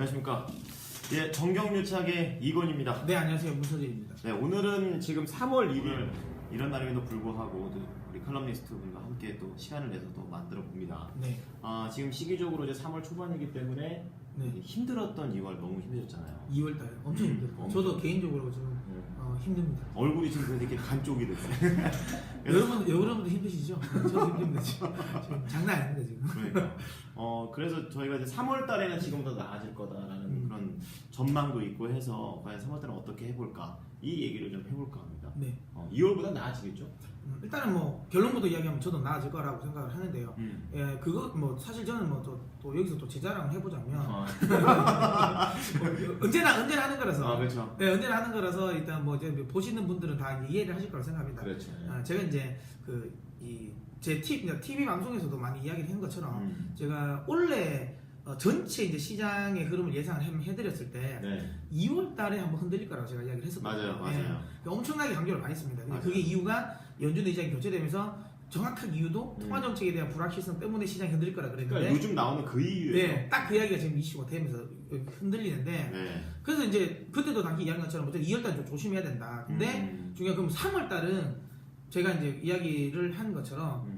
안녕하십니까. 예, 정경유착의 이건입니다. 네, 안녕하세요. 문서진입니다. 네, 오늘은 지금 3월 1일 이런 날임에도 불구하고 우리 칼럼니스트 분과 함께 또 시간을 내서 또 만들어 봅니다. 네. 지금 시기적으로 이제 3월 초반이기 때문에 네. 힘들었던 2월 너무 힘드셨잖아요. 2월달에 엄청 힘들어요. 저도 개인적으로 좀 힘듭니다. 얼굴이 지금 이렇게 간쪽이 됐어요. 여러분도 힘드시죠? 저도 힘듭니다. 지금 장난 아닙니다 지금. 그러니까. 그래서 저희가 이제 3월 달에는 지금보다 나아질 거다라는 그런 전망도 있고 해서 과연 3월 달은 어떻게 해볼까 이 얘기를 좀 해볼까 합니다. 네. 2월보다 나아지겠죠? 일단은 뭐 결론부터 이야기하면 저도 나아질 거라고 생각을 하는데요. 예, 그거 뭐 사실 저는 뭐 또 여기서 또 제 자랑을 해보자면 언제나 하는 거라서. 그렇죠. 네, 언제나 하는 거라서 일단 뭐 이제 보시는 분들은 다 이제 이해를 하실 거라 생각합니다. 그렇죠. 제가 이제 제 TV 방송에서도 많이 이야기를 한 것처럼 제가 원래 전체 이제 시장의 흐름을 예상을 해드렸을 때 네. 2월 달에 한번 흔들릴 거라고 제가 이야기를 했었거든요. 맞아요. 엄청나게 강조를 많이 했습니다. 근데 맞아요. 그게 이유가 연준 의장이 교체되면서 정확한 이유도 통화 정책에 대한 불확실성 때문에 시장이 흔들릴 거라 그랬는데 그러니까 요즘 나오는 그 이유예요. 네, 딱 그 이야기가 지금 이슈가 되면서 흔들리는데 네. 그래서 이제 그때도 당시 이야기한 것처럼 2월 달에 좀 조심해야 된다. 근데 중요한 그럼 3월 달은 제가 이제 이야기를 한 것처럼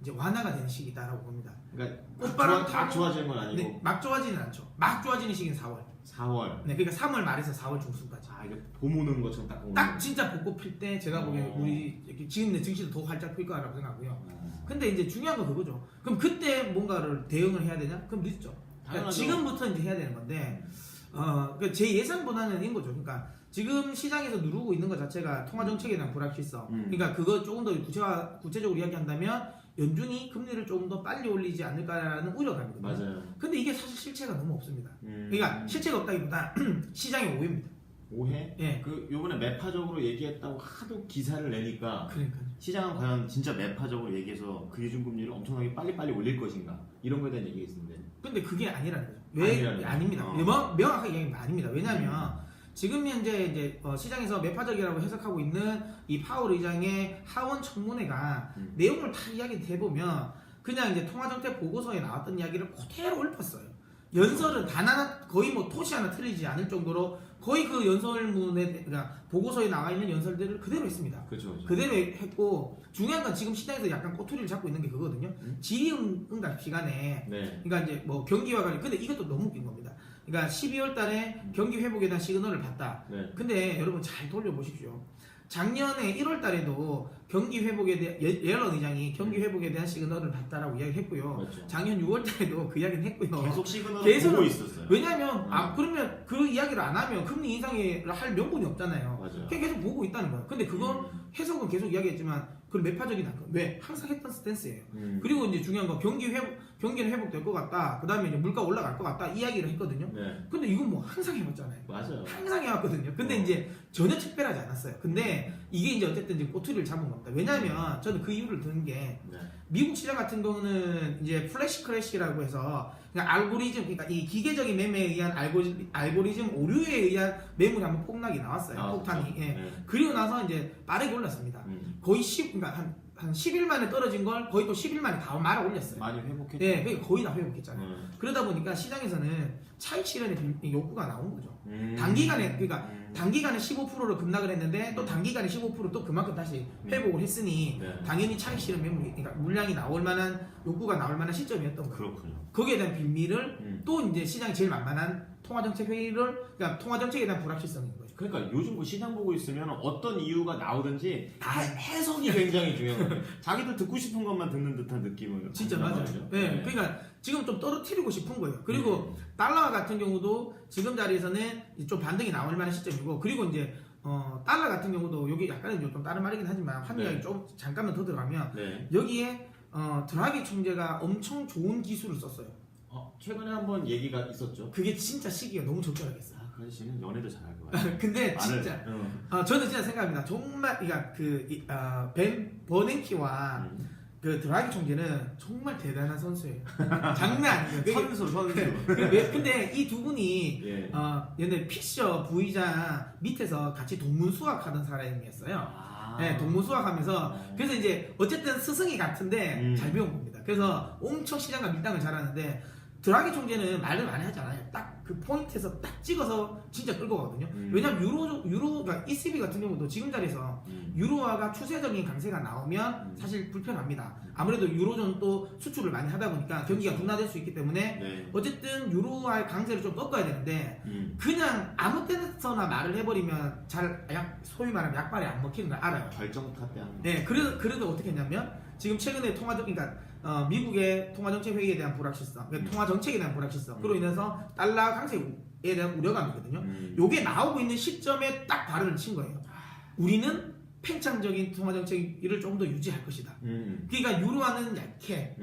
이제 완화가 되는 시기다라고 봅니다. 그러니까 꽃바람 다 좋아지는 건 아니고 네, 막 좋아지는 않죠. 막 좋아지는 시기는 4월. 4월. 네, 그러니까 3월 말에서 4월 중순까지. 이거 봄 오는 것처럼 딱 오는 딱 진짜 벚꽃 필 때 제가 보기엔 우리 지금 내 증시도 더 활짝 필 거라고 생각하고요. 근데 이제 중요한 건 그거죠. 그럼 그때 뭔가를 대응을 해야 되냐? 그럼 늦죠. 그러니까 지금부터 이제 해야 되는 건데, 그러니까 제 예상보다는 인 거죠. 그러니까 지금 시장에서 누르고 있는 것 자체가 통화 정책에 대한 불확실성. 그러니까 그거 조금 더 구체적으로 이야기한다면 연준이 금리를 조금 더 빨리 올리지 않을까라는 우려감이거든요. 맞아요. 근데 이게 사실 실체가 너무 없습니다. 그러니까 실체가 없다기보다 시장의 오해입니다. 오해? 예. 요번에 매파적으로 얘기했다고 하도 기사를 내니까 그러니까요. 시장은 과연 진짜 매파적으로 얘기해서 그 기준금리를 엄청나게 빨리 올릴 것인가 이런 거에 대한 얘기가 있는데 근데 그게 아니라는 거죠. 왜? 아닙니다. 명확하게 얘기하면 아닙니다. 왜냐하면 지금 현재 이제 시장에서 매파적이라고 해석하고 있는 이 파월 의장의 하원 청문회가 내용을 다 이야기해보면 그냥 이제 통화정책 보고서에 나왔던 이야기를 그대로 읊었어요. 연설은 단 하나 거의 뭐 토시 하나 틀리지 않을 정도로 거의 그 연설문에 그러니까 보고서에 나와 있는 연설들을 그대로 했습니다. 그렇죠. 그대로 했고 중요한 건 지금 시장에서 약간 꼬투리를 잡고 있는 게 그거거든요. 질의응답 시간에 네. 그러니까 이제 뭐 경기와 관련 근데 이것도 너무 웃긴 겁니다. 그러니까 12월 달에 경기 회복에 대한 시그널을 봤다. 네. 근데 여러분 잘 돌려보십시오. 작년에 1월 달에도 경기 회복에 대한 예런 의장이 경기 회복에 대한 시그널을 봤다라고 이야기했고요. 그렇죠. 작년 6월 달에도 그 이야기는 했고요. 계속 시그널을 보고 있었어요. 왜냐하면 그러면 그 이야기를 안 하면 금리 인상을 할 명분이 없잖아요. 맞아요. 계속 보고 있다는 거예요. 근데 그건 해석은 계속 이야기했지만 그건 매파적인 거. 왜? 항상 했던 스탠스예요. 그리고 이제 중요한 건 경기는 회복될 것 같다. 그 다음에 이제 물가 올라갈 것 같다. 이야기를 했거든요. 네. 근데 이건 뭐 항상 해봤잖아요. 맞아요. 항상 해왔거든요. 근데 이제 전혀 특별하지 않았어요. 근데 이게 이제 어쨌든 이제 꼬투리를 잡은 겁니다. 왜냐하면 저는 그 이유를 드는 게 미국 시장 같은 경우는 이제 플래시 크래시라고 해서 그냥 알고리즘, 그러니까 이 기계적인 매매에 의한 알고리즘 오류에 의한 매물이 한번 폭락이 나왔어요. 폭탄이. 그렇죠. 예. 그리고 나서 이제 빠르게 올랐습니다. 거의 그러니까 한 10일 만에 떨어진 걸 거의 또 10일 만에 다 말아 올렸어요. 많이 회복했죠. 네, 그러니까 거의 다 회복했잖아요. 그러다 보니까 시장에서는 차익 실현의 욕구가 나온 거죠. 단기간에 그러니까 단기간에 15%를 급락을 했는데 또 단기간에 15%또 그만큼 다시 회복을 했으니 당연히 차익 실현 매물이 그러니까 물량이 나올 만한 욕구가 나올 만한 시점이었던 거예요. 그렇군요. 거기에 대한 빌미를 또 이제 시장이 제일 만만한 통화정책 회의를 그러니까 통화정책에 대한 불확실성인 거죠. 그러니까 요즘 그 시장 보고 있으면 어떤 이유가 나오든지 다 해석이 굉장히 중요한 거예요. 자기도 듣고 싶은 것만 듣는 듯한 느낌을 진짜 맞아요. 네. 그러니까 지금 좀 떨어뜨리고 싶은 거예요. 그리고 달러 같은 경우도 지금 자리에서는 좀 반등이 나올 만한 시점이고 그리고 이제 달러 같은 경우도 여기 약간은 좀 다른 말이긴 하지만 환경이 좀 잠깐만 더 들어가면 여기에 드라기 총재가 엄청 좋은 기술을 썼어요. 최근에 한번 얘기가 있었죠. 그게 진짜 시기가 너무 적절하겠어요. 그 아저씨는 연애도 잘할 것 같아요. 근데 진짜 저는 진짜 생각합니다. 정말 그러니까 벤 버냉키와 그 드라기 총재는 정말 대단한 선수예요. 장난 아니에요. 선수. 근데 이 두 분이 옛날에 피셔 부의장 밑에서 같이 동문수학하던 사람이었어요. 네, 동문수학하면서 그래서 이제 어쨌든 스승이 같은데 잘 배운 겁니다. 그래서 엄청 시장과 밀당을 잘하는데 드라기 총재는 말을 많이 하잖아요. 딱 그 포인트에서 딱 찍어서 진짜 끌고 가거든요. 왜냐면 그러니까 ECB 같은 경우도 지금 자리에서 유로화가 추세적인 강세가 나오면 사실 불편합니다. 아무래도 유로존 또 수출을 많이 하다 보니까 경기가 둔화될 수 있기 때문에 네. 어쨌든 유로화의 강세를 좀 꺾어야 되는데 그냥 아무 때서나 말을 해버리면 소위 말하면 약발에 안 먹히는 걸 알아요. 결정타 때 하는 거. 네, 그래도 어떻게 했냐면 지금 최근에 그러니까 미국의 통화정책 회의에 대한 불확실성, 그러니까 통화정책에 대한 불확실성, 그로 인해서 달러 강세에 대한 우려감이거든요. 요게 나오고 있는 시점에 딱 발언을 친 거예요. 우리는 팽창적인 통화정책을 좀 더 유지할 것이다. 그러니까 유로화는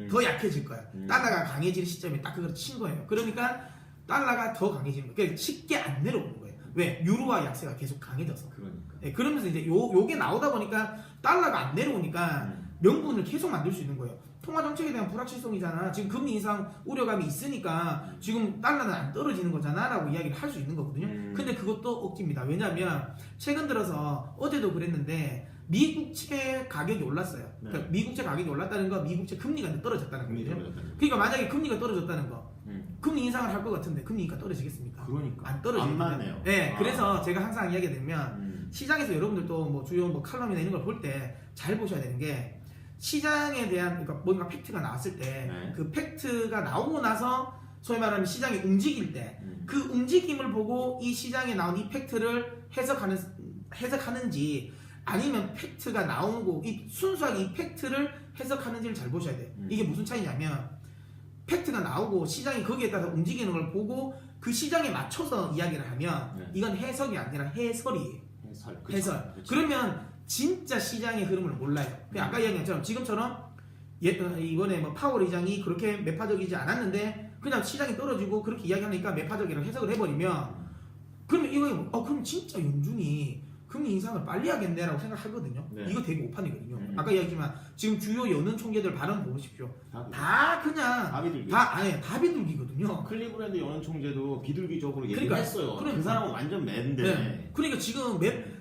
더 약해질 거야. 달러가 강해지는 시점에 딱 그걸 친 거예요. 그러니까 달러가 더 강해지는 거예요. 그러니까 쉽게 안 내려오는 거예요. 왜? 유로화 약세가 계속 강해져서. 그러니까. 네, 그러면서 이제 요게 나오다 보니까 달러가 안 내려오니까 명분을 계속 만들 수 있는 거예요. 통화 정책에 대한 불확실성이잖아. 지금 금리 인상 우려감이 있으니까 지금 달러는 안 떨어지는 거잖아라고 이야기를 할 수 있는 거거든요. 근데 그것도 억지입니다. 왜냐하면 최근 들어서 어제도 그랬는데 미국채 가격이 올랐어요. 네. 그러니까 미국채 가격이 올랐다는 거, 미국채 금리가 떨어졌다는 금리 거거든요. 떨어졌다는 거. 그러니까 만약에 금리가 떨어졌다는 거, 금리 인상을 할 것 같은데 금리가 떨어지겠습니까? 그러니까. 안 떨어지거든요. 안 맞네요. 네, 아. 그래서 제가 항상 이야기드리면 시장에서 여러분들도 뭐 주요 뭐 칼럼이나 이런 걸 볼 때 잘 보셔야 되는 게 시장에 대한 그러니까 뭔가 팩트가 나왔을 때 그 네. 팩트가 나오고 나서 소위 말하면 시장이 움직일 때 그 움직임을 보고 이 시장에 나온 이 팩트를 해석하는지 아니면 팩트가 나오고 순수하게 이 팩트를 해석하는지를 잘 보셔야 돼요. 이게 무슨 차이냐면 팩트가 나오고 시장이 거기에 따라서 움직이는 걸 보고 그 시장에 맞춰서 이야기를 하면 네. 이건 해석이 아니라 해설이에요. 그쵸. 해설. 그쵸. 그러면 진짜 시장의 흐름을 몰라요. 그냥 아까 이야기한 것처럼 지금처럼 이번에 뭐 파월 의장이 그렇게 매파적이지 않았는데 그냥 시장이 떨어지고 그렇게 이야기하니까 매파적이라고 해석을 해버리면 그러면 이거 그럼 진짜 연준이 금리 인상을 빨리 하겠네라고 생각하거든요. 네. 이거 되게 오판이거든요. 아까 이야기했지만 지금 주요 연은 총재들 발언 보십시오. 다 그냥 다 비둘기. 다 비둘기거든요. 클리브랜드 연은 총재도 비둘기적으로 얘기를 그러니까, 했어요. 그러니까. 그 사람은 완전 맨데. 네. 그러니까 지금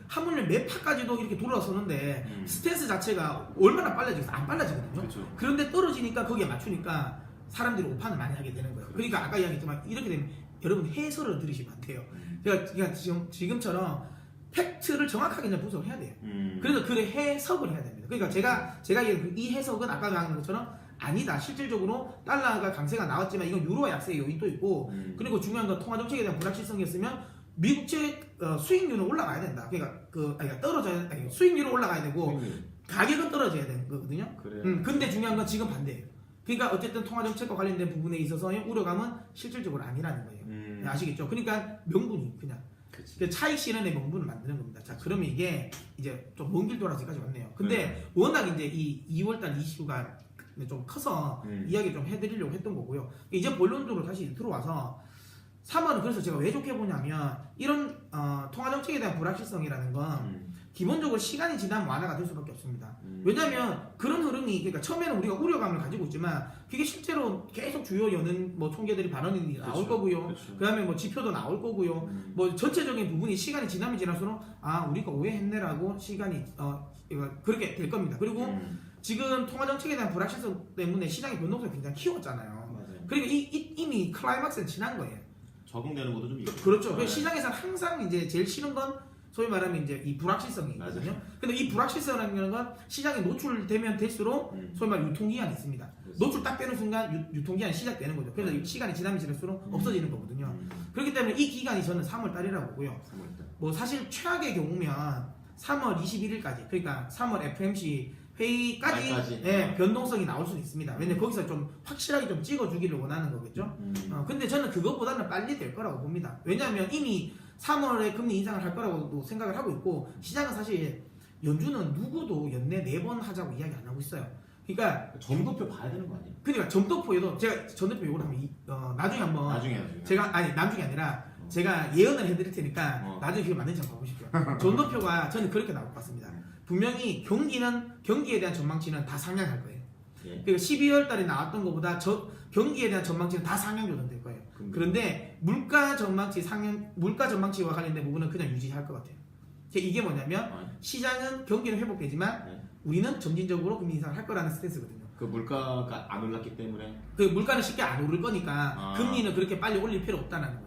하물며 매파까지도 이렇게 돌아서는데 스탠스 자체가 얼마나 빨라지겠어? 안 빨라지거든요. 그쵸. 그런데 떨어지니까 거기에 맞추니까 사람들이 오판을 많이 하게 되는 거예요. 그러니까 아까 이야기했지만 이렇게 되면 여러분 해설을 들으시면 안 돼요. 그러니까 지금처럼 팩트를 정확하게 이제 분석을 해야 돼요. 그래서 그 해석을 해야 됩니다. 그러니까 제가 얘기한 이 해석은 아까 말한 것처럼 아니다. 실질적으로 달러가 강세가 나왔지만 이건 유로화 약세의 요인도 있고 그리고 중요한 건 통화 정책에 대한 불확실성이었으면 미국채 수익률은 올라가야 된다. 그러니까 떨어져야 수익률은 올라가야 되고 가격은 떨어져야 되는 거거든요. 그래요. 근데 중요한 건 지금 반대예요. 그러니까 어쨌든 통화 정책과 관련된 부분에 있어서의 우려감은 실질적으로 아니라는 거예요. 아시겠죠? 그러니까 명분이 그냥 그 차익 실현의 명분을 만드는 겁니다. 자, 그러면 이게 이제 좀 먼 길 돌아서 여기까지 왔네요. 근데 워낙 이제 이 2월달 이슈가 좀 커서 이야기 좀 해드리려고 했던 거고요. 이제 본론적으로 다시 들어와서 3월은 그래서 제가 왜 좋게 보냐면 이런 통화 정책에 대한 불확실성이라는 건 기본적으로 시간이 지나면 완화가 될 수밖에 없습니다. 왜냐하면 그런 흐름이 그러니까 처음에는 우리가 우려감을 가지고 있지만 그게 실제로 계속 주요 연은 뭐 총재들이 발언이 나올 그렇죠. 거고요. 그렇죠. 그다음에 뭐 지표도 나올 거고요. 뭐 전체적인 부분이 시간이 지나면 지날수록 우리가 오해했네라고 시간이 그렇게 될 겁니다. 그리고 지금 통화 정책에 대한 불확실성 때문에 시장의 변동성이 굉장히 키웠잖아요. 맞아요. 그러니까 이미 클라이막스는 지난 거예요. 적응되는 것도 좀 있고. 그렇죠. 네. 시장에서는 항상 이제 제일 싫은 건 소위 말하면 이제 이 불확실성이거든요. 맞아요. 근데 이 불확실성이라는 건 시장에 노출되면 될수록 소위 말 유통기한이 있습니다. 그렇죠. 노출 딱 빼는 순간 유통기한이 시작되는 거죠. 그래서 시간이 지나면 지날수록 없어지는 거거든요. 그렇기 때문에 이 기간이 저는 3월 달이라고 보고요. 3월달. 뭐 사실 최악의 경우면 3월 21일까지 그러니까 3월 FMC 회의까지 말까지. 변동성이 나올 수도 있습니다. 왜냐면 거기서 좀 확실하게 좀 찍어주기를 원하는 거겠죠. 근데 저는 그것보다는 빨리 될 거라고 봅니다. 왜냐하면 이미 3월에 금리 인상을 할 거라고 생각을 하고 있고 시장은 사실 연준은 누구도 연내 4번 하자고 이야기 안 하고 있어요. 그러니까 점도표 봐야 되는 거 아니에요? 그러니까 점도표에도 제가 점도표 요걸 한번 나중에 한번 나중에. 나중에 아니라 제가 예언을 해드릴 테니까 나중에 그게 맞는지 한번 봐보십시오. 점도표가 저는 그렇게 나올 것 같습니다. 분명히 경기에 대한 전망치는 다 상향할 거예요. 예. 그리고 12월 달에 나왔던 것보다 경기에 대한 전망치는 다 상향 조정될 거예요. 그런데 물가 전망치와 관련된 부분은 그냥 유지할 것 같아요. 이게 뭐냐면 시장은 경기는 회복되지만 우리는 점진적으로 금리 인상을 할 거라는 스탠스거든요. 그 물가가 안 올랐기 때문에 그 물가는 쉽게 안 오를 거니까 아. 금리는 그렇게 빨리 올릴 필요 없다는 거죠.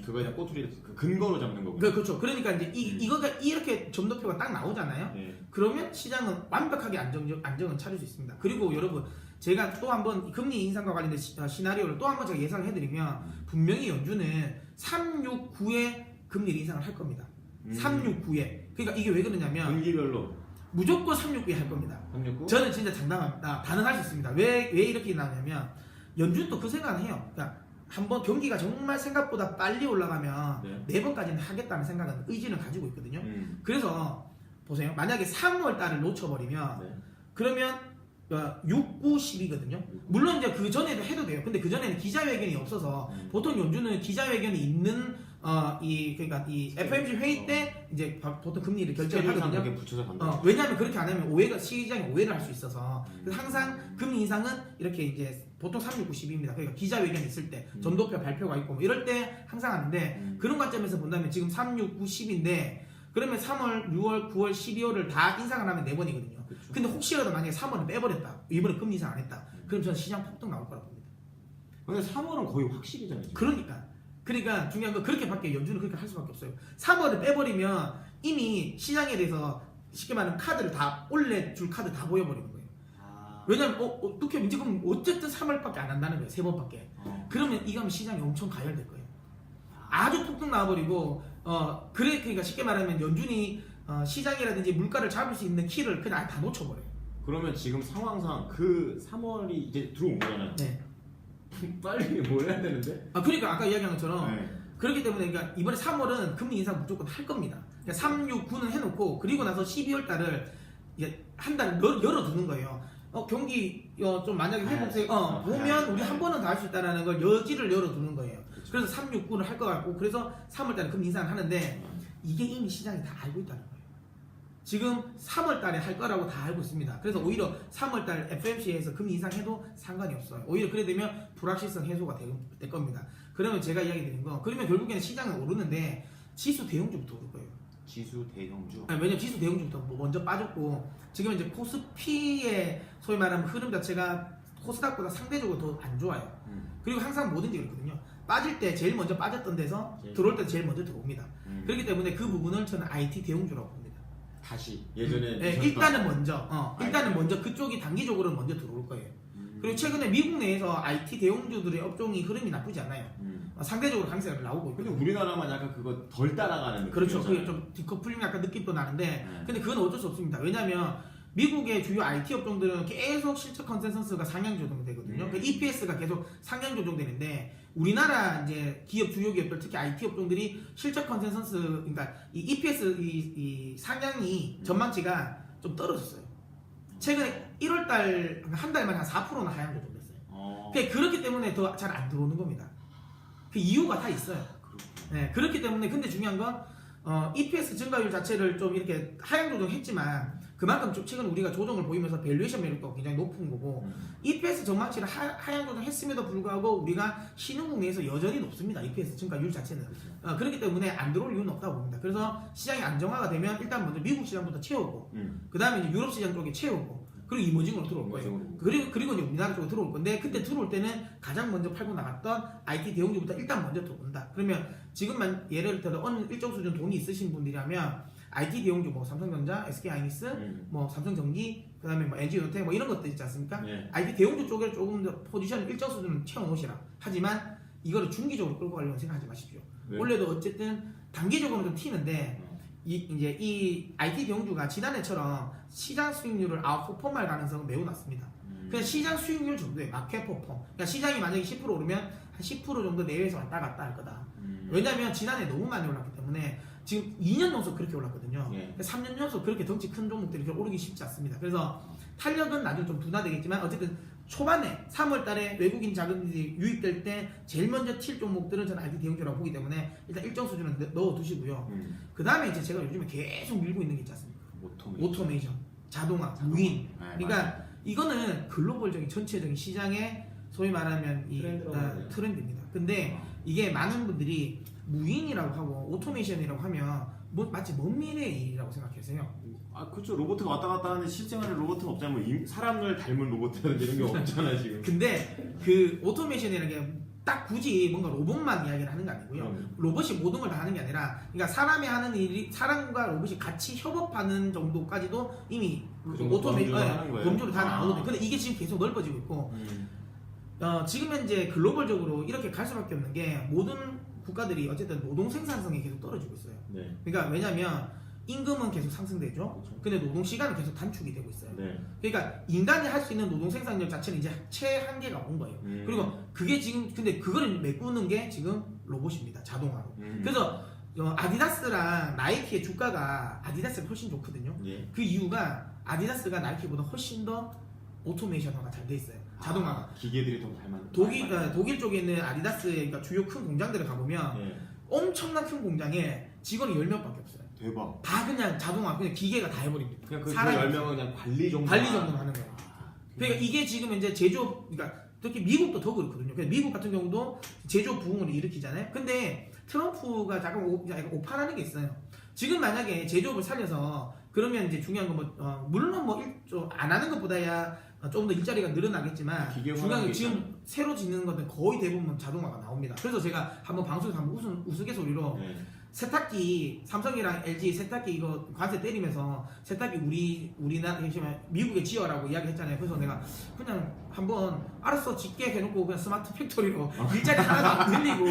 그거에 대한 꼬투리 그 근거로 잡는 거군요. 그렇죠. 그러니까 이제 이거가 이렇게 점도표가 딱 나오잖아요. 예. 그러면 시장은 완벽하게 안정은 차릴 수 있습니다. 그리고 여러분 제가 또 한번 금리 인상과 관련된 시나리오를 또 한번 제가 예상을 해드리면 분명히 연준은 369에 금리 인상을 할 겁니다. 369에. 그러니까 이게 왜 그러냐면 분기별로 무조건 369에 할 겁니다. 369? 저는 진짜 장담합니다. 가능할 수 있습니다. 왜 이렇게 나오냐면 연준도 그 생각을 해요. 그러니까 한번 경기가 정말 생각보다 빨리 올라가면 네 번까지는 하겠다는 생각은 의지는 가지고 있거든요. 그래서 보세요. 만약에 3월 달을 놓쳐버리면 그러면 6, 9, 10이거든요. 물론 이제 그 전에도 해도 돼요. 근데 그 전에는 기자회견이 없어서 보통 연준은 기자회견이 있는 그러니까 이 FOMC 회의 때 이제 보통 금리를 결정하거든요. 붙여서 간다. 왜냐하면 그렇게 안 하면 시장이 오해를 할 수 있어서 그래서 항상 금리 인상은 이렇게 이제 보통 3, 6, 9, 10입니다. 그러니까 기자회견이 있을 때 점도표 발표가 있고 뭐 이럴 때 항상 하는데 그런 관점에서 본다면 지금 3, 6, 9, 10인데 그러면 3월, 6월, 9월, 12월을 다 인상을 하면 4번이거든요. 근데 혹시라도 만약에 3월을 빼버렸다. 이번에 금리 인상 안 했다. 그럼 저는 시장 폭등 나올 거라고 봅니다. 근데 3월은 거의 확실이잖아요. 지금. 그러니까 중요한 건 그렇게밖에 연준은 그렇게 할 수밖에 없어요. 3월을 빼버리면 이미 시장에 대해서 쉽게 말하면 카드를 다 올려줄 카드 다 보여버리는 거예요. 왜냐면 어떻게 지금 어쨌든 3월밖에 안 한다는 거예요. 3번밖에. 그러면 이거면 시장이 엄청 가열될 거예요. 아주 폭등 나와버리고 그러니까 쉽게 말하면 연준이 시장이라든지 물가를 잡을 수 있는 키를 그냥 다 놓쳐버려요. 그러면 지금 상황상 그 3월이 이제 들어온 거잖아요. 네. 빨리 뭘 해야 되는데? 그러니까 아까 이야기한 것처럼 네. 그렇기 때문에 그러니까 이번에 3월은 금리 인상 무조건 할 겁니다. 그러니까 3, 6, 9는 해놓고 그리고 나서 12월 달을 이제 한 달 열어두는 거예요. 경기 좀 만약에 회복세 보면 우리 한 번은 더 할 수 있다는 걸 여지를 열어두는 거예요. 그래서 3, 6, 9를 할 것 같고 그래서 3월 달에 금리 인상을 하는데 이게 이미 시장이 다 알고 있다는 거예요. 지금 3월 달에 할 거라고 다 알고 있습니다. 그래서 오히려 3월 달 FOMC에서 금리 인상해도 상관이 없어요. 오히려 그래 되면 불확실성 해소가 될 겁니다. 그러면 제가 이야기 드린 거 그러면 결국에는 시장은 오르는데 지수 대형주부터 오를 거예요. 지수 대형주? 왜냐면 지수 대형주부터 먼저 빠졌고 지금 이제 코스피의 소위 말하면 흐름 자체가 코스닥보다 상대적으로 더 안 좋아요. 그리고 항상 뭐든지 그렇거든요. 빠질 때 제일 먼저 빠졌던 데서 들어올 때 제일 먼저 들어옵니다. 그렇기 때문에 그 부분을 저는 IT 대형주라고 봅니다. 다시 예전에 일단은 먼저 그쪽이 단기적으로 먼저 들어올 거예요. 그리고 최근에 미국 내에서 IT 대형주들의 업종이 흐름이 나쁘지 않아요. 상대적으로 강세가 나오고 있고. 근데 우리나라만 약간 그거 덜 따라가는 느낌. 그렇죠. 그게 좀 디커플링 약간 느낌도 나는데 근데 그건 어쩔 수 없습니다. 왜냐면 미국의 주요 IT 업종들은 계속 실적 컨센서스가 상향 조정되거든요. 그러니까 EPS가 계속 상향 조정되는데 우리나라 이제 주요 기업들 특히 IT 업종들이 실적 컨센서스 그러니까 이 EPS 이 상향이 전망치가 좀 떨어졌어요. 최근에 1월달 한 달 만에 한 4%나 하향 조정됐어요. 그렇기 때문에 더 잘 안 들어오는 겁니다. 그 이유가 다 있어요. 네, 그렇기 때문에 근데 중요한 건 EPS 증가율 자체를 좀 이렇게 하향 조정했지만 그만큼 좀 최근 우리가 조정을 보이면서 밸류에이션 매력도가 굉장히 높은 거고 EPS 전망치를 하향 조정했음에도 불구하고 우리가 신흥국 내에서 여전히 높습니다. EPS 증가율 자체는 그렇기 때문에 안 들어올 이유는 없다고 봅니다. 그래서 시장이 안정화가 되면 일단 먼저 미국 시장부터 채우고 그 다음에 이제 유럽 시장 쪽에 채우고 그리고 이머징으로 들어올 거예요. 그리고 이제 우리나라 쪽으로 들어올 건데 그때 들어올 때는 가장 먼저 팔고 나갔던 IT 대형주부터 일단 먼저 들어온다. 그러면 지금만 예를 들어 어느 일정 수준 돈이 있으신 분들이라면 IT 대형주 뭐 삼성전자, SK하이닉스, 뭐 삼성전기, 그다음에 뭐 LG전텍 뭐 이런 것들 있지 않습니까? IT 대형주 쪽에 조금 더 포지션 일정 수준은 채워놓으시라. 하지만 이거를 중기적으로 끌고 가려고 생각하지 마십시오. 원래도 어쨌든 단기적으로는 좀 튀는데 이제 이 IT 대형주가 지난해처럼 시장 수익률을 아웃퍼폼할 가능성은 매우 낮습니다. 그냥 시장 수익률 정도의 마켓 퍼폼. 그러니까 시장이 만약에 10% 오르면 한 10% 정도 내외에서 왔다 갔다 할 거다. 왜냐면 지난해 너무 많이 올랐기 때문에 지금 2년 연속 그렇게 올랐거든요. 3년 연속 그렇게 덩치 큰 종목들이 오르기 쉽지 않습니다. 그래서 탄력은 나중에 좀 둔화되겠지만 어쨌든 초반에 3월 달에 외국인 자금들이 유입될 때 제일 먼저 튈 종목들은 저는 IT 대형주라고 보기 때문에 일단 일정 수준은 넣어두시고요. 그 다음에 이제 제가 요즘에 계속 밀고 있는 게 있지 않습니까? 오토메이션, 자동화, 무인. 그러니까 이거는 글로벌적인 전체적인 시장의 소위 말하면 이 트렌드입니다. 근데 이게 많은 분들이 무인이라고 하고 오토메이션이라고 하면 마치 먼 미래의 일이라고 생각하세요. 아 그렇죠. 로봇가 왔다 갔다 하는데 실생활에 로봇은 없잖아요. 뭐 사람을 닮은 로봇이라든지 이런 게 없잖아요 지금. 근데 그 오토메이션이라는 게 딱 굳이 뭔가 로봇만 이야기를 하는 게 아니고요. 로봇이 모든 걸 다 하는 게 아니라, 그러니까 사람이 하는 일이 사람과 로봇이 같이 협업하는 정도까지도 이미 그 정도 범주로 다 나오거든요. 근데 이게 지금 계속 넓어지고 있고, 지금 현재 글로벌적으로 이렇게 갈 수밖에 없는 게 모든 국가들이 어쨌든 노동 생산성이 계속 떨어지고 있어요. 네. 그러니까 왜냐면 임금은 계속 상승되죠. 그렇죠. 근데 노동 시간은 계속 단축이 되고 있어요. 네. 그러니까 인간이 할 수 있는 노동 생산력 자체는 이제 최한계가 온 거예요. 그리고 그게 지금 근데 그걸 메꾸는 게 지금 로봇입니다. 자동화로. 그래서 아디다스랑 나이키의 주가가 아디다스가 훨씬 좋거든요. 예. 그 이유가 아디다스가 나이키보다 훨씬 더 오토메이션화가 잘 돼 있어요. 자동화가. 기계들이 더 잘 만든. 독일 쪽에 있는 아디다스의 그러니까 주요 큰 공장들을 가보면 예. 엄청난 큰 공장에 직원이 10명밖에 없어요. 대박. 다 그냥 자동화, 그냥 기계가 다 해버립니다. 그냥 그 사람이 10명은 그냥 관리 정도. 관리 정도만 하는 거예요. 그러니까 이게 지금 이제 제조업, 그러니까 특히 미국도 더 그렇거든요. 그래서 미국 같은 경우도 제조업 부흥을 일으키잖아요. 근데 트럼프가 약간 오판하는 게 있어요. 지금 만약에 제조업을 살려서 그러면 이제 중요한 건 물론 안 하는 것보다야 조금 더 일자리가 늘어나겠지만 중요한 게 지금 새로 짓는 것들 거의 대부분 자동화가 나옵니다. 그래서 제가 한번 방송에서 한번 우스갯소리로 네. 세탁기, 삼성이랑 LG 세탁기 이거 관세 때리면서 세탁기 우리나라 미국에 지어라고 이야기했잖아요. 그래서 내가 그냥 한번 알았어 짓게 해놓고 그냥 스마트 팩토리로 일자리 하나도 안 늘리고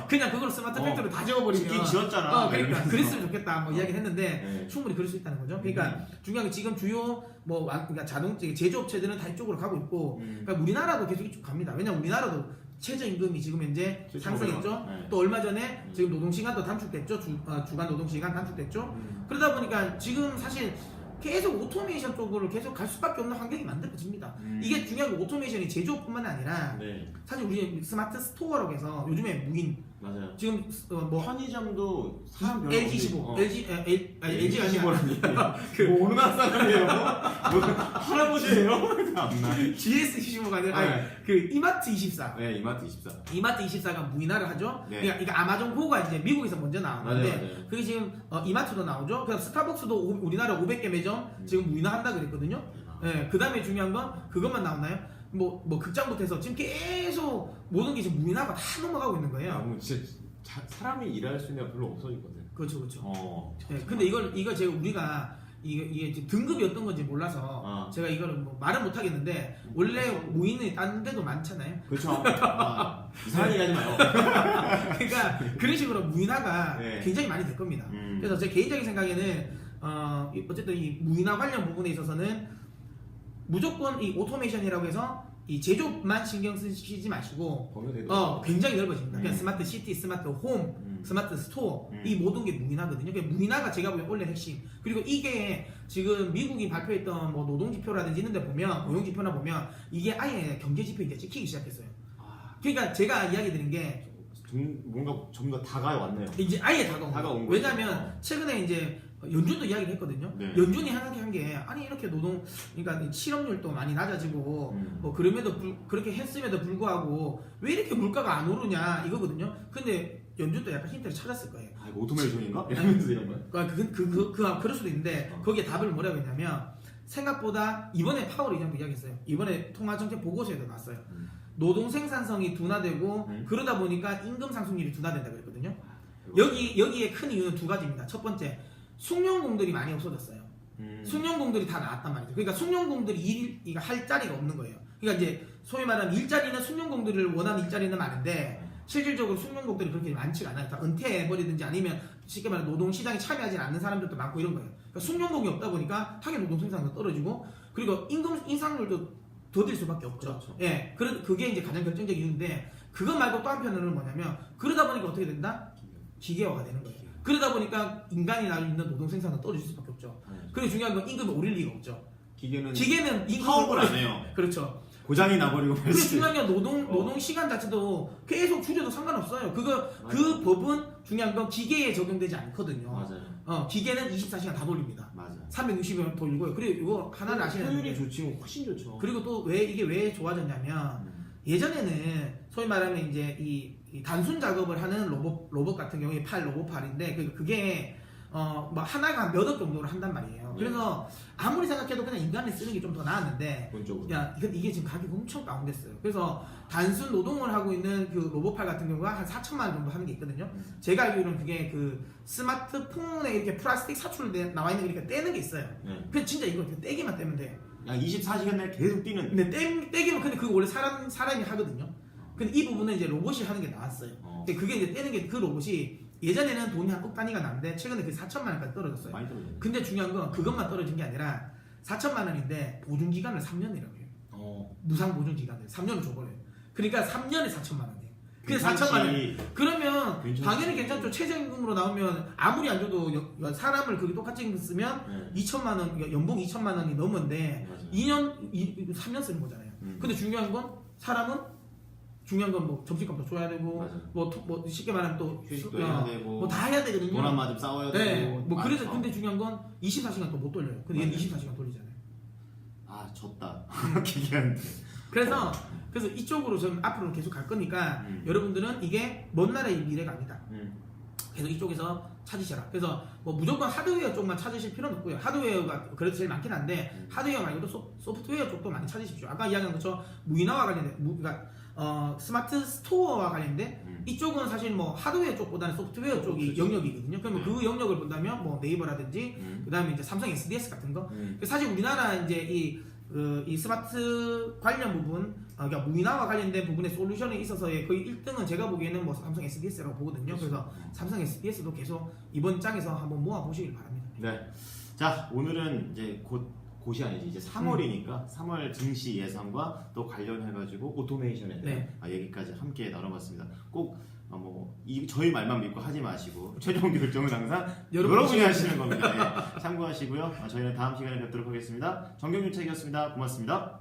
그냥 그걸 스마트 팩토리로 다 지어버리면 짓긴 지었잖아. 그러니까 그랬으면 좋겠다 뭐 이야기를 했는데 네. 충분히 그럴 수 있다는 거죠. 그러니까 중요한 게 지금 주요 그러니까 자동차 제조업체들은 다 이쪽으로 가고 있고 그러니까 우리나라도 계속 이쪽 갑니다. 왜냐면 우리나라도 최저임금이 지금 현재 상승했죠. 네. 또 얼마 전에 지금 노동시간도 단축됐죠. 주간 노동시간 단축됐죠. 그러다 보니까 지금 사실 계속 오토메이션 쪽으로 계속 갈 수밖에 없는 환경이 만들어집니다. 이게 중요한 게 오토메이션이 제조업뿐만 아니라 네. 사실 우리 스마트 스토어라고 해서 요즘에 무인 맞아요. 지금 편의점도 사람 별로 LG15 LG가 아니라 뭐 어느 나라 사람이에요? 뭐 할아버지예요? 안나. GS25가 아니라 그 이마트 24. 네, 이마트 24. 이마트 24가 무인화를 하죠. 네. 그러니까 아마존 고가 이제 미국에서 먼저 나왔는데 맞아요. 그게 지금 이마트도 나오죠. 그다음 스타벅스도 우리나라 500개 매점 지금 무인화한다 그랬거든요. 예, 그다음에 중요한 건 그것만 나오나요? 뭐 극장부터 해서 지금 계속 모든 게 지금 무인화가 다 넘어가고 있는 거예요. 뭐 진짜 사람이 일할 수 있는 게 별로 없어졌거든. 그렇죠. 네, 근데 이걸 제가 우리가 이게 지금 등급이 어떤 건지 몰라서 제가 이거를 뭐 말은 못 하겠는데 원래 무인이 딴 데도 많잖아요. 그렇죠. 이상한 얘기 하지 마요. 그러니까 그런 식으로 무인화가 네. 굉장히 많이 될 겁니다. 그래서 제 개인적인 생각에는 어쨌든 이 무인화 관련 부분에 있어서는 무조건 이 오토메이션이라고 해서 이 제조업만 신경 쓰시지 마시고 굉장히 넓어집니다. 그냥 스마트 시티, 스마트 홈, 스마트 스토어 이 모든 게 무인화거든요. 그러니까 무인화가 제가 보기엔 원래 핵심. 그리고 이게 지금 미국이 발표했던 뭐 노동 지표라든지 이런 데 보면 고용 지표나 보면 이게 아예 경제 지표에 이제 찍히기 시작했어요. 그러니까 제가 이야기 드린 게 뭔가 좀 더 다가왔네요. 이제 아예 다가온 거예요. 왜냐면 최근에 이제 연준도 이야기를 했거든요. 네. 연준이 한 게 아니 이렇게 그러니까 실업률도 많이 낮아지고 뭐 그렇게 했음에도 불구하고 왜 이렇게 물가가 안 오르냐 이거거든요. 근데 연준도 약간 힌트를 찾았을 거예요. 이거 오토메이션인가? 이러면서 이런 거야? 그럴 수도 있는데 거기에 답을 뭐라고 했냐면 생각보다 이번에 파월 의장도 이야기했어요. 이번에 통화정책 보고서에도 나왔어요. 노동 생산성이 둔화되고 그러다 보니까 임금 상승률이 둔화된다 그랬거든요. 여기에 큰 이유는 두 가지입니다. 첫 번째, 숙련공들이 많이 없어졌어요. 숙련공들이 다 나왔단 말이죠. 그러니까 숙련공들이 할 자리가 없는 거예요. 그러니까 이제 소위 말하는 일자리는 숙련공들을 원하는 일자리는 많은데 실질적으로 숙련공들이 그렇게 많지가 않아요. 다 은퇴해버리든지 아니면 쉽게 말하면 노동시장에 참여하지 않는 사람들도 많고 이런 거예요. 그러니까 숙련공이 없다 보니까 당연히 노동 생산도 떨어지고 그리고 임금 인상률도 더딜 수밖에 없죠. 그렇죠. 예, 그게 이제 가장 결정적인 이유인데 그것 말고 또 한편으로는 뭐냐면 그러다 보니까 어떻게 된다? 기계화가 되는 거예요. 그러다 보니까 인간이 날 있는 노동 생산은 떨어질 수밖에 없죠. 그리고 중요한 건 임금이 오를 리가 없죠. 기계는 파업을 안 해요. 그렇죠. 고장이 나버리고 그리고 중요한 건 노동 시간 자체도 계속 줄여도 상관없어요. 그 법은 중요한 건 기계에 적용되지 않거든요. 맞아요. 기계는 24시간 다 돌립니다. 맞아요. 360일 돌리고요. 그리고 이거 하나를 아시는 효율이 좋지, 훨씬 좋죠. 그리고 또 이게 왜 좋아졌냐면 예전에는 소위 말하면 이제 이 단순 작업을 하는 로봇 같은 경우에 로봇팔인데 그게 뭐 하나가 한 몇 억 정도를 한단 말이에요. 그래서 아무리 생각해도 그냥 인간을 쓰는 게 좀 더 나았는데, 본적으로. 야, 이게 지금 가격이 엄청 다운됐어요. 그래서 단순 노동을 하고 있는 그 로봇팔 같은 경우가 한 4천만 원 정도 하는 게 있거든요. 제가 알기로는 그게 그 스마트폰에 이렇게 플라스틱 사출 나와 있는 게 이렇게 떼는 게 있어요. 그냥 진짜 이거 떼기만 떼면 돼. 야, 24시간 내에 계속 뛰는. 근데 떼기만, 근데 그거 원래 사람이 하거든요. 근데 이 부분은 이제 로봇이 하는 게 나왔어요. 근데 그게 이제 떼는 게 그 로봇이 예전에는 돈이 한 억 단위가 나는데 최근에 그 4천만 원까지 떨어졌어요. 많이 떨어졌네. 근데 중요한 건 그것만 떨어진 게 아니라 4천만 원인데 보증 기간을 3년이라고 해요. 무상 보증 기간을 3년을 줘버려요. 그러니까 3년에 4천만 원이에요. 근데 4천만 원. 그러면 괜찮지. 당연히 괜찮죠. 최저임금으로 나오면 아무리 안 줘도 사람을 그게 똑같이 쓰면 2천만 원, 연봉 2천만 원이 넘는데 맞아요. 3년 쓰는 거잖아요. 음. 근데 중요한 건 중요한 건 뭐 점심값도 줘야 되고 맞아요. 뭐 쉽게 말하면 또 휴식도 해야 되고. 뭐 다 해야 되거든요. 돈 한 맞으면 싸워야 네. 되고. 뭐 그래서 많죠. 근데 중요한 건 24시간 또 못 돌려요. 근데 얘는 맞아요. 24시간 돌리잖아요. 아, 졌다. 이렇게 얘기하는데. 그래서 이쪽으로 좀 앞으로 계속 갈 거니까 여러분들은 이게 먼 나라의 미래가 아니다. 그래서 이쪽에서 찾으셔라. 그래서 뭐 무조건 하드웨어 쪽만 찾으실 필요는 없고요. 하드웨어가 그래도 제일 많긴 한데 하드웨어 말고도 소프트웨어 쪽도 많이 찾으십시오. 아까 이야기한 것처럼 무인화와 관련된 그러니까 스마트 스토어와 관련된 이쪽은 사실 뭐 하드웨어 쪽보다는 소프트웨어 쪽이 영역이거든요. 그러면 그 영역을 본다면 뭐 네이버라든지 그다음에 이제 삼성 SDS 같은 거. 사실 우리나라 이제 이 스마트 관련 부분, 그러니까 무인화와 관련된 부분의 솔루션에 있어서의 거의 1등은 제가 보기에는 뭐 삼성 SDS라고 보거든요. 그래서 삼성 SDS도 계속 이번 장에서 한번 모아 보시길 바랍니다. 네. 자, 오늘은 이제 곧이 아니지. 이제 3월이니까 3월 증시 예상과 또 관련해가지고 오토메이션에 대한 얘기까지 함께 나눠봤습니다. 꼭 저희 말만 믿고 하지 마시고 최종 결정은 항상 여러분이 하시는 겁니다. 네, 참고하시고요. 저희는 다음 시간에 뵙도록 하겠습니다. 정경윤 책이었습니다. 고맙습니다.